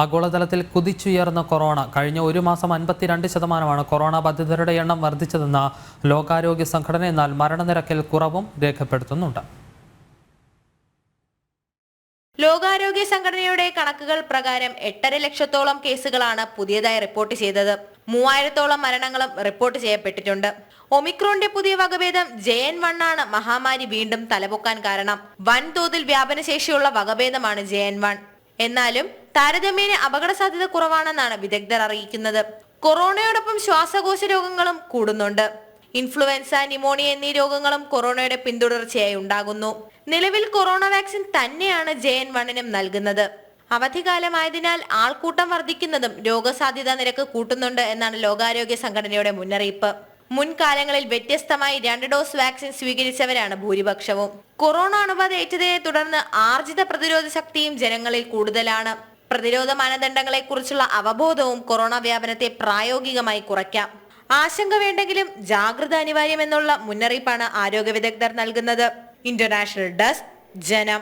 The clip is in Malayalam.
ആഗോളതലത്തിൽ കുതിച്ചുയർന്ന കൊറോണ കഴിഞ്ഞ ഒരു മാസം 52% കൊറോണ ബാധിതരുടെ എണ്ണം വർദ്ധിച്ചതെന്ന് ലോകാരോഗ്യ സംഘടന. എന്നാൽ മരണനിരക്കിൽ കുറവും രേഖപ്പെടുത്തുന്നുണ്ട്. ലോകാരോഗ്യ സംഘടനയുടെ കണക്കുകൾ പ്രകാരം 8.5 ലക്ഷത്തോളം കേസുകളാണ് പുതിയതായി റിപ്പോർട്ട് ചെയ്തത്. 3000-ഓളം മരണങ്ങളും റിപ്പോർട്ട് ചെയ്യപ്പെട്ടിട്ടുണ്ട്. ഒമിക്രോണിന്റെ പുതിയ വകഭേദം JN1 ആണ് മഹാമാരി വീണ്ടും തലപൊക്കാൻ കാരണം. വൻതോതിൽ വ്യാപനശേഷിയുള്ള വകഭേദമാണ് JN1. എന്നാലും താരതമ്യേന അപകട സാധ്യത കുറവാണെന്നാണ് വിദഗ്ധർ അറിയിക്കുന്നത്. കൊറോണയോടൊപ്പം ശ്വാസകോശ രോഗങ്ങളും കൂടുന്നുണ്ട്. ഇൻഫ്ലുവൻസ, ന്യൂമോണിയ എന്നീ രോഗങ്ങളും കൊറോണയുടെ പിന്തുടർച്ചയായി ഉണ്ടാകുന്നു. നിലവിൽ കൊറോണ വാക്സിൻ തന്നെയാണ് JN1-നും നൽകുന്നത്. അവധിക്കാലമായതിനാൽ ആൾക്കൂട്ടം വർദ്ധിക്കുന്നതും രോഗസാധ്യതാ നിരക്ക് കൂട്ടുന്നുണ്ട് എന്നാണ് ലോകാരോഗ്യ സംഘടനയുടെ മുന്നറിയിപ്പ്. മുൻകാലങ്ങളിൽ വ്യത്യസ്തമായി 2 ഡോസ് വാക്സിൻ സ്വീകരിച്ചവരാണ് ഭൂരിപക്ഷവും. കൊറോണ അണുബാധ ഏറ്റതിനെ തുടർന്ന് ആർജിത പ്രതിരോധ ശക്തിയും ജനങ്ങളിൽ കൂടുതലാണ്. പ്രതിരോധ മാനദണ്ഡങ്ങളെ കുറിച്ചുള്ള അവബോധവും കൊറോണ വ്യാപനത്തെ പ്രായോഗികമായി കുറയ്ക്കാം. ആശങ്ക വേണ്ടെങ്കിലും ജാഗ്രത അനിവാര്യമെന്നുള്ള മുന്നറിയിപ്പാണ് ആരോഗ്യ വിദഗ്ധർ നൽകുന്നത്. ഇന്റർനാഷണൽ ഡെസ്ക്, ജനം.